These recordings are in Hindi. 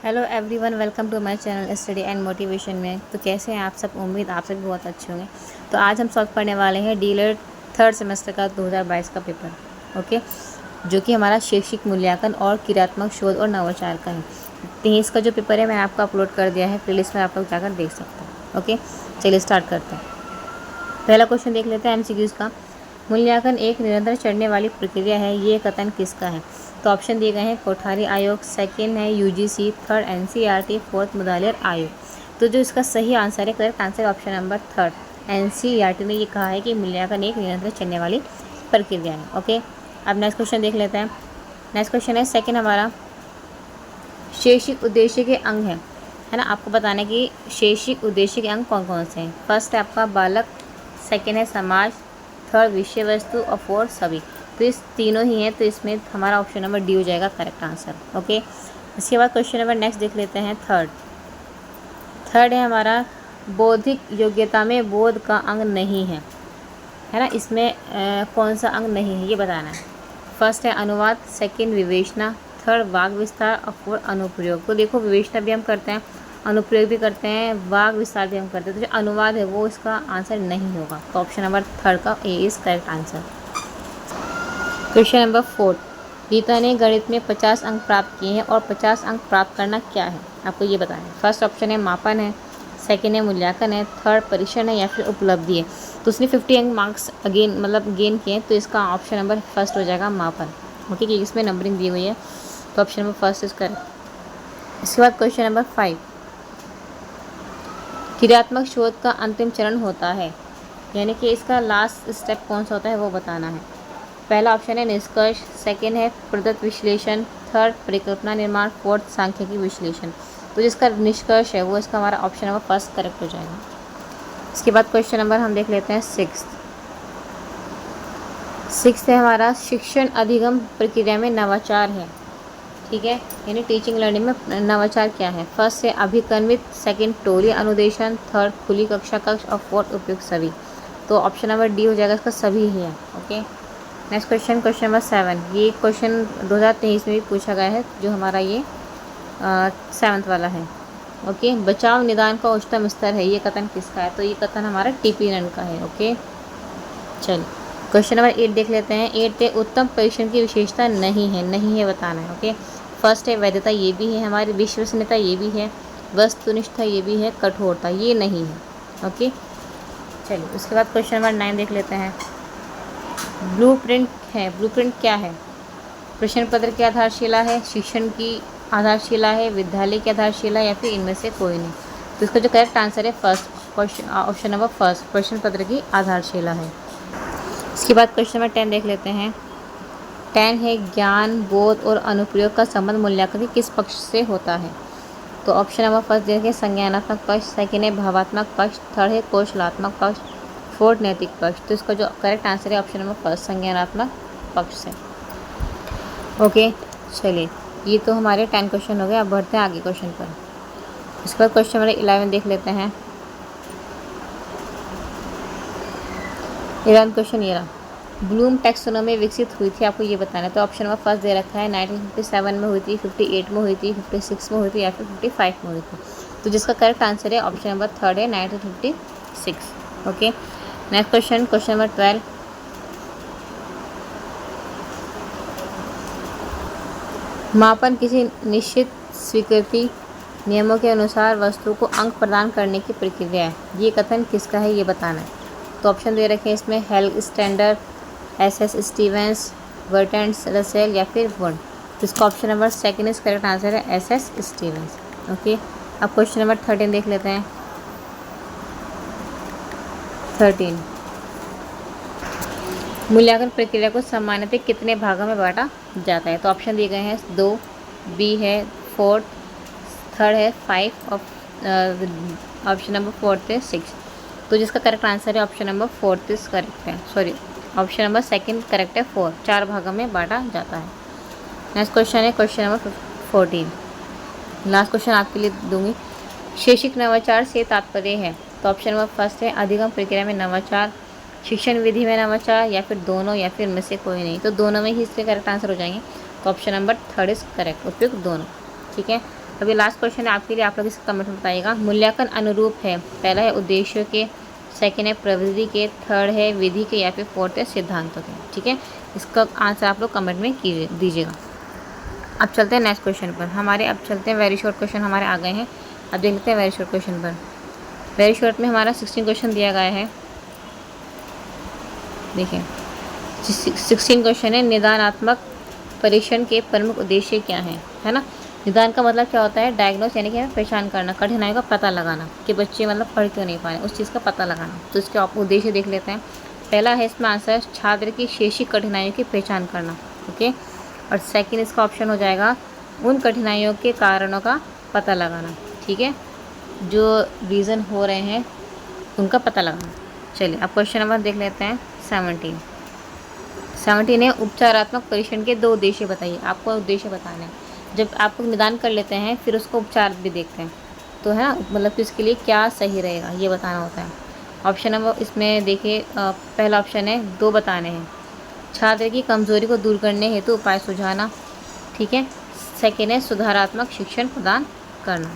Hello everyone, welcome to my channel study and motivation में। तो कैसे हैं आप सब? उम्मीद आप सब भी बहुत अच्छे होंगे। तो आज हम सॉल्व करने वाले हैं डीएलएड थर्ड सेमेस्टर का 2022 का पेपर। ओके, जो कि हमारा शैक्षिक मूल्यांकन और क्रियात्मक शोध और नवाचार का है। 23 का जो पेपर है मैंने आपको अपलोड कर दिया है प्लेलिस्ट में, आप लोग जाकर देख सकते हैं। ओके, चलिए स्टार्ट करते हैं। पहला क्वेश्चन देख लेते हैं एमसीक्यूज़ का। मूल्यांकन एक निरंतर चढ़ने वाली प्रक्रिया है, ये कथन किसका है? तो ऑप्शन दिए गए हैं कोठारी आयोग, सेकंड है UGC, third NCERT, fourth Mudaliar आयोग। तो जो इसका सही आंसर है, correct answer option number third, NCERT ने ये कहा है कि मूल्यांकन एक निरंतर चलने वाली प्रक्रिया है। ओके, अब नेक्स्ट क्वेश्चन देख लेते हैं। नेक्स्ट क्वेश्चन है सेकेंड हमारा, शैक्षिक उद्देश्य के अंग है ना। आपको बताना कि शैक्षिक उद्देश्य के अंग कौन कौन से हैं। फर्स्ट है आपका बालक, सेकेंड है समाज, थर्ड विषय वस्तु और फोर्थ सभी। तो इस तीनों ही हैं, तो इसमें हमारा ऑप्शन नंबर डी हो जाएगा करेक्ट आंसर। ओके, इसके बाद क्वेश्चन नंबर नेक्स्ट देख लेते हैं। थर्ड है हमारा, बौद्धिक योग्यता में बोध का अंग नहीं है ना। इसमें कौन सा अंग नहीं है ये बताना है। फर्स्ट है अनुवाद, सेकंड विवेचना, थर्ड वाग विस्तार और फोर्थ अनुप्रयोग। तो देखो, विवेचना भी हम करते हैं, अनुप्रयोग भी करते हैं, वाग विस्तार भी हम करते हैं। तो जो अनुवाद है वो इसका आंसर नहीं होगा। तो ऑप्शन नंबर थर्ड का A is correct answer. Question number 4, Rita ने गणित में 50 अंक प्राप्त किए हैं और 50 अंक प्राप्त करना क्या है, आपको ये बताना है। फर्स्ट ऑप्शन है मापन है, सेकेंड है मूल्यांकन है, थर्ड परीक्षण है या फिर उपलब्धि है। तो उसने 50 अंक मार्क्स गेन किए हैं, तो इसका ऑप्शन नंबर फर्स्ट हो जाएगा मापन। ओके, क्योंकि इसमें नंबरिंग दी हुई है, तो option number first is correct. इसके बाद क्वेश्चन नंबर 5, क्रियात्मक शोध का अंतिम चरण होता है, यानी कि इसका लास्ट स्टेप कौन सा होता है वो बताना है। पहला ऑप्शन है निष्कर्ष, सेकेंड है प्रदत्त विश्लेषण, थर्ड परिकल्पना निर्माण, फोर्थ सांख्यिकी विश्लेषण। तो जिसका निष्कर्ष है वो इसका हमारा ऑप्शन नंबर फर्स्ट करेक्ट हो जाएगा। इसके बाद क्वेश्चन नंबर हम देख लेते हैं सिक्स है हमारा, शिक्षण अधिगम प्रक्रिया में नवाचार है, ठीक है, यानी टीचिंग लर्निंग में नवाचार क्या है। फर्स्ट है अभिकर्मित, सेकंड टोली अनुदेशन, थर्ड खुली कक्षा कक्ष और फोर्थ उपयुक्त सभी। तो ऑप्शन नंबर डी हो जाएगा, इसका सभी ही है। ओके, नेक्स्ट क्वेश्चन नंबर 7, ये क्वेश्चन 2023 में भी पूछा गया है, जो हमारा ये 7th वाला है। ओके, बचाव निदान का उच्चतम स्तर है, ये कथन किसका है? तो ये कथन हमारा टीपी रन का है। ओके, चलिए क्वेश्चन नंबर 8 देख लेते हैं। 8 है उत्तम परीक्षण की विशेषता नहीं है बताना है। ओके, फर्स्ट है वैधता, ये भी है हमारी, विश्वसनीयता ये भी है, वस्तुनिष्ठता ये भी है, कठोरता ये नहीं है। ओके, चलिए उसके बाद क्वेश्चन नंबर 9 देख लेते हैं। ब्लूप्रिंट है, ब्लूप्रिंट क्या है? प्रश्न पत्र की आधारशिला है, शिक्षण की आधारशिला है, विद्यालय की आधारशिला या फिर इनमें से कोई नहीं। तो इसका जो करेक्ट आंसर है फर्स्ट, ऑप्शन नंबर फर्स्ट, प्रश्न पत्र की आधारशिला है। इसके बाद क्वेश्चन नंबर 10 देख लेते हैं। 10 है ज्ञान, बोध और अनुप्रयोग का संबंध मूल्यांकन किस पक्ष से होता है? तो ऑप्शन नंबर फर्स्ट देखें संज्ञानात्मक पक्ष, सेकेंड है भावात्मक पक्ष, थर्ड है कौशलात्मक पक्ष, फोर्थ नैतिक पक्ष। तो इसका जो करेक्ट आंसर है ऑप्शन नंबर फर्स्ट, संज्ञानात्मक पक्ष से। ओके, चलिए ये तो हमारे 10 क्वेश्चन हो गए। अब बढ़ते हैं आगे क्वेश्चन पर। इसके बाद क्वेश्चन नंबर 11 देख लेते हैं। 11 क्वेश्चन ये रहा, ब्लूम टैक्सोनॉमी विकसित हुई थी, आपको ये बताना है। तो ऑप्शन नंबर फर्स्ट दे रखा है 1957 में हुई थी, 58 में हुई थी, 56 में हुई थी या फिर 55 में हुई थी। तो जिसका करेक्ट आंसर है ऑप्शन नंबर थर्ड है 1956। ओके, नेक्स्ट क्वेश्चन नंबर 12, मापन किसी निश्चित स्वीकृति नियमों के अनुसार वस्तु को अंक प्रदान करने की प्रक्रिया है, ये कथन किसका है ये बताना है। तो ऑप्शन दे रखे हैं इसमें हेल्ग स्टैंडर्ड, एस स्टीवेंस, वर्टेंस रसेल या फिर वुड। तो इसका option number second is correct answer है एस स्टीवेंस। ओके, अब क्वेश्चन नंबर 13 देख लेते हैं। 13, मूल्यांकन प्रक्रिया को सामान्यतः कितने भागों में बांटा जाता है? तो ऑप्शन दिए गए हैं 2, बी है 4, थर्ड है 5 और ऑप्शन नंबर फोर्थ है 6। तो जिसका करेक्ट आंसर है option number fourth is correct है, sorry option number second correct है 4, 4 भागों में बांटा जाता है। नेक्स्ट क्वेश्चन है क्वेश्चन नंबर 14, लास्ट क्वेश्चन आपके लिए दूंगी। शैक्षिक नवाचार से तात्पर्य है? तो ऑप्शन नंबर फर्स्ट है अधिगम प्रक्रिया में नवाचार, शिक्षण विधि में नवाचार या फिर दोनों या फिर इनमें से कोई नहीं। तो दोनों में ही इसके करेक्ट आंसर हो जाएंगे। तो option number third is correct, उपयुक्त दोनों। ठीक है, अभी लास्ट क्वेश्चन है आपके लिए, आप लोग इसे कमेंट में बताइएगा। मूल्यांकन अनुरूप है, पहला है उद्देश्य के, सेकेंड है प्रविधि के, थर्ड है विधि के, या फिर फोर्थ है सिद्धांतों के। ठीक है, इसका आंसर आप लोग कमेंट में दीजिएगा। अब चलते हैं नेक्स्ट क्वेश्चन पर हमारे। अब चलते हैं वेरी शॉर्ट क्वेश्चन हमारे आ गए हैं। अब देख लेते हैं वेरी शॉर्ट क्वेश्चन पर। वेरी शॉर्ट में हमारा 16 क्वेश्चन दिया गया है। देखिए 16 क्वेश्चन है। निदानात्मक परीक्षण के प्रमुख उद्देश्य क्या है ना। निदान का मतलब क्या होता है, डायग्नोस यानी कि हमें पहचान करना, कठिनाई का पता लगाना कि बच्चे मतलब पढ़ क्यों नहीं पा रहे, उस चीज़ का पता लगाना। तो इसके उद्देश्य देख लेते हैं। पहला है इसमें आंसर छात्र की शैक्षिक कठिनाइयों की पहचान करना। ओके, और सेकंड इसका ऑप्शन हो जाएगा उन कठिनाइयों के कारणों का पता लगाना। ठीक है, जो रीज़न हो रहे हैं उनका पता लगाना। चलिए अब क्वेश्चन नंबर देख लेते हैं 17 है। उपचारात्मक परीक्षण के 2 उद्देश्य बताइए। आपको उद्देश्य बताना है। जब आप लोग निदान कर लेते हैं फिर उसको उपचार भी देखते हैं, तो है ना, मतलब कि इसके लिए क्या सही रहेगा ये बताना होता है। ऑप्शन नंबर इसमें देखिए, पहला ऑप्शन है 2 बताने हैं। छात्र की कमजोरी को दूर करने हेतु उपाय सुझाना। ठीक है, सेकेंड है सुधारात्मक शिक्षण प्रदान करना।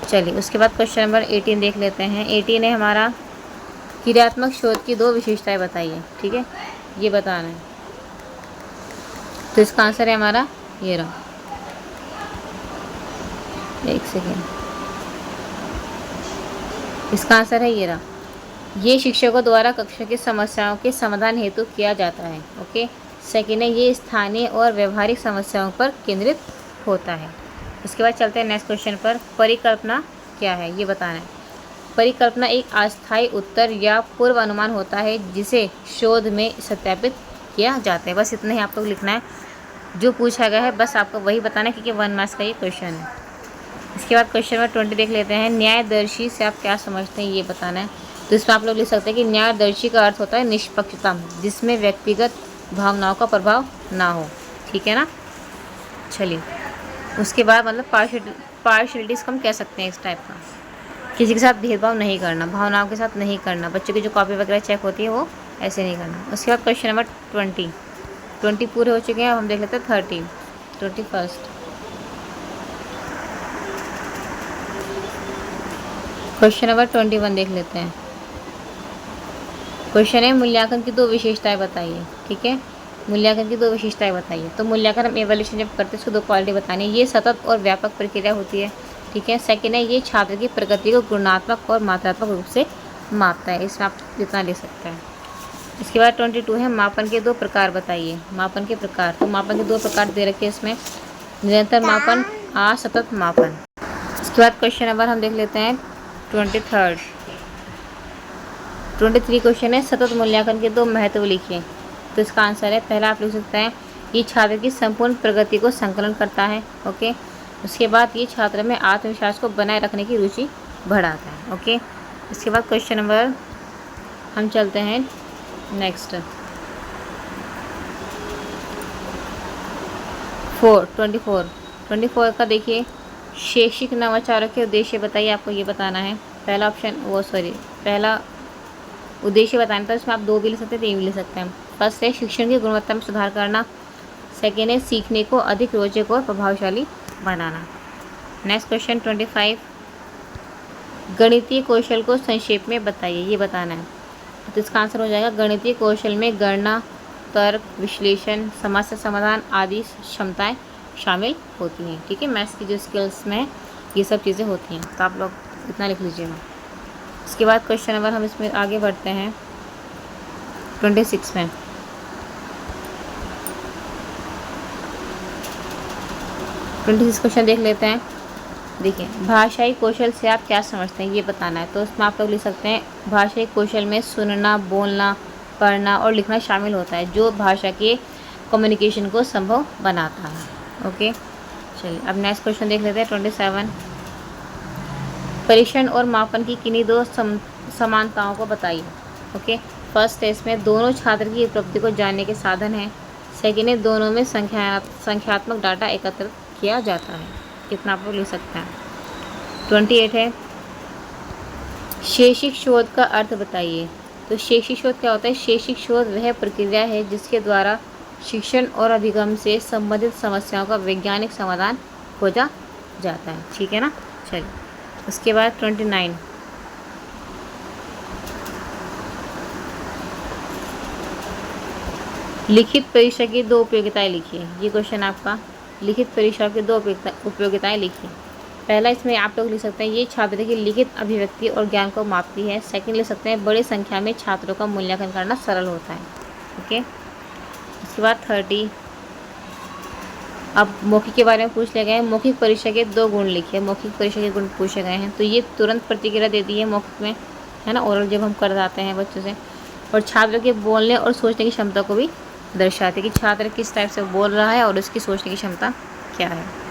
चलिए उसके बाद क्वेश्चन नंबर 18 देख लेते हैं। 18 है हमारा क्रियात्मक शोध की 2 विशेषताएं बताइए। ठीक है, ये बताना है। तो इसका आंसर है हमारा ये रहा, एक सेकेंड, इसका आंसर है ये रहा। ये शिक्षकों द्वारा कक्षा की समस्याओं के समाधान हेतु किया जाता है। ओके, सेकेंड है ये स्थानीय और व्यवहारिक समस्याओं पर केंद्रित होता है। इसके बाद चलते हैं नेक्स्ट क्वेश्चन पर। परिकल्पना क्या है ये बताना है। परिकल्पना एक अस्थायी उत्तर या पूर्व अनुमान होता है जिसे शोध में सत्यापित किया जाता है। बस इतना ही आप लोग लिखना है, जो पूछा गया है बस आपको वही बताना है, क्योंकि 1 मार्क्स का ये क्वेश्चन है। इसके बाद क्वेश्चन नंबर 20 देख लेते हैं। न्यायदर्शी से आप क्या समझते हैं ये बताना है। तो इसमें आप लोग लिख सकते हैं कि न्यायदर्शी का अर्थ होता है निष्पक्षता, जिसमें व्यक्तिगत भावनाओं का प्रभाव ना हो। ठीक है ना। चलिए उसके बाद मतलब पार्शलिटीज़ को हम कह सकते हैं इस टाइप का, किसी के साथ भेदभाव नहीं करना, भावनाओं के साथ नहीं करना, बच्चों की जो कॉपी वगैरह चेक होती है वो ऐसे नहीं करना। उसके बाद क्वेश्चन नंबर 20 पूरे हो चुके हैं। अब हम देख लेते हैं 21st क्वेश्चन नंबर 21 देख लेते हैं। क्वेश्चन है मूल्यांकन की 2 विशेषताएं बताइए। ठीक है, मूल्यांकन की 2 विशेषताएं बताइए। तो मूल्यांकन हम एवोल्यूशन जब करते हैं उसको 2 क्वालिटी बतानी है। ये सतत और व्यापक प्रक्रिया होती है। ठीक है, सेकेंड है ये छात्र की प्रगति को गुणात्मक और मात्रात्मक रूप से मापता है। इसमें आप जितना ले सकते हैं। इसके बाद 22 है मापन के 2 प्रकार बताइए। मापन के प्रकार, तो मापन के 2 प्रकार दे रखे हैं इसमें, निरंतर मापन, असतत मापन। इसके बाद क्वेश्चन नंबर हम देख लेते हैं 23 क्वेश्चन है सतत मूल्यांकन के 2 महत्व लिखिए। तो इसका आंसर है, पहला आप लिख सकते हैं ये छात्र की संपूर्ण प्रगति को संकलन करता है। ओके, उसके बाद ये छात्र में आत्मविश्वास को बनाए रखने की रुचि बढ़ाता है। ओके, इसके बाद क्वेश्चन नंबर हम चलते हैं नेक्स्ट 24 का देखिए, शैक्षिक नवाचारों के उद्देश्य बताइए। आपको ये बताना है। पहला उद्देश्य बताना था, इसमें आप 2 भी ले सकते हैं, 3 भी ले सकते हैं। फर्स्ट है शिक्षण की गुणवत्ता में सुधार करना। सेकेंड है सीखने को अधिक रोचक और प्रभावशाली बनाना। नेक्स्ट क्वेश्चन 25, गणितीय कौशल को संक्षेप में बताइए, ये बताना है। तो इसका आंसर हो जाएगा गणितीय कौशल में गणना, तर्क, विश्लेषण, समस्या समाधान आदि क्षमताएं शामिल होती हैं। ठीक है, मैथ्स की जो स्किल्स में ये सब चीज़ें होती हैं, तो आप लोग इतना लिख लीजिएगा। इसके बाद क्वेश्चन नंबर हम इसमें आगे बढ़ते हैं 26 में। 26 क्वेश्चन देख लेते हैं। देखिए, भाषाई कौशल से आप क्या समझते हैं ये बताना है। तो इसमें आप लोग लिख सकते हैं भाषाई कौशल में सुनना, बोलना, पढ़ना और लिखना शामिल होता है, जो भाषा के कम्युनिकेशन को संभव बनाता है। ओके, चलिए अब नेक्स्ट क्वेश्चन देख लेते हैं 27, परीक्षण और मापन की किन्हीं 2 समानताओं को बताइए। ओके, फर्स्ट है इसमें दोनों छात्र की उपलब्धि को जानने के साधन हैं। सेकेंड है दोनों में संख्यात्मक डाटा एकत्रित किया जाता है। कितना आप लोग ले सकते हैं। 28 है शैक्षिक शोध का अर्थ बताइए। तो शैक्षिक शोध क्या होता है। शैक्षिक शोध वह प्रक्रिया है जिसके द्वारा शिक्षण और अभिगम से संबंधित समस्याओं का वैज्ञानिक समाधान खोजा जाता है। ठीक है ना। चलिए उसके बाद 29, लिखित परीक्षा की दो उपयोगिताएं लिखिए। ये क्वेश्चन आपका, लिखित परीक्षा की दो उपयोगिताएं लिखिए। पहला इसमें आप लोग लिख सकते हैं, ये छात्र की लिखित अभिव्यक्ति और ज्ञान को मापती है। सेकंड लिख सकते हैं, बड़ी संख्या में छात्रों का मूल्यांकन करना सरल होता है। ओके। उसके बाद 30, अब मौखिक के बारे में पूछ लिया गया है। मौखिक परीक्षा के 2 गुण लिखिए। मौखिक परीक्षा के गुण पूछे गए हैं, तो ये तुरंत प्रतिक्रिया देती है मौखिक में, है ना, ओरल जब हम कर जाते हैं बच्चों से। और छात्र के बोलने और सोचने की क्षमता को भी दर्शाती है कि छात्र किस टाइप से बोल रहा है और उसकी सोचने की क्षमता क्या है।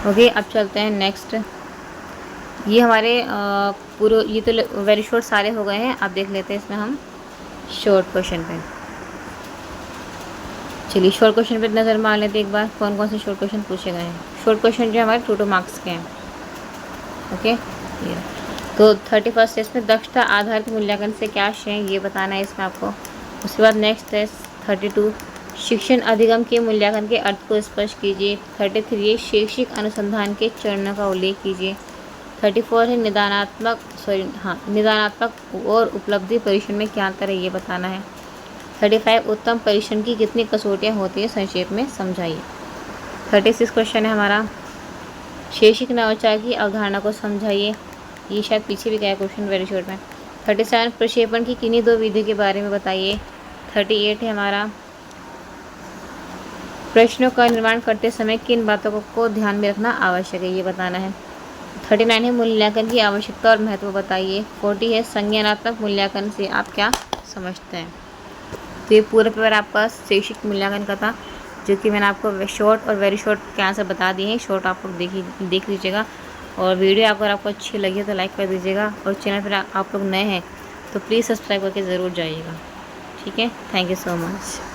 ओके, अब चलते हैं नेक्स्ट। ये हमारे पूरे, ये तो वेरी शॉर्ट सारे हो गए हैं। अब देख लेते हैं इसमें हम शॉर्ट क्वेश्चन पे। चलिए शॉर्ट क्वेश्चन पे नज़र मार लेते हैं एक बार, कौन कौन से शॉर्ट क्वेश्चन पूछे गए हैं। शॉर्ट क्वेश्चन जो हमारे 2 मार्क्स के हैं। ओके, ये तो 31 है इसमें, दक्षता आधारित मूल्यांकन से क्या है ये बताना है इसमें आपको। उसके बाद नेक्स्ट है 32, शिक्षण अधिगम के मूल्यांकन के अर्थ को स्पष्ट कीजिए। 33 शैक्षिक अनुसंधान के चरणों का उल्लेख कीजिए। 34 है निदानात्मक और उपलब्धि परीक्षण में क्या अंतर है ये बताना है। 35 उत्तम परीक्षण की कितनी कसौटियाँ होती है संक्षेप में समझाइए। 36 क्वेश्चन है हमारा, शैक्षिक नवाचार की अवधारणा को समझाइए। ये शायद पीछे भी गया क्वेश्चन वेरी शॉर्ट में। 37 प्रक्षेपण की किन्हीं 2 विधियों के बारे में बताइए। 38 है हमारा, प्रश्नों का निर्माण करते समय किन बातों को ध्यान में रखना आवश्यक है ये बताना है। 39 है मूल्यांकन की आवश्यकता और महत्व बताइए। 40 है संज्ञानात्मक मूल्यांकन से आप क्या समझते हैं। तो ये पूरा पेपर आपका शैक्षिक मूल्यांकन का था, जो कि मैंने आपको शॉर्ट और वेरी शॉर्ट के आंसर बता दिए हैं। शॉर्ट आप लोग देख लीजिएगा, और वीडियो अगर आपको अच्छी लगी तो लाइक कर दीजिएगा, और चैनल पर आप लोग नए हैं तो प्लीज़ सब्सक्राइब करके ज़रूर जाइएगा। ठीक है, थैंक यू सो मच।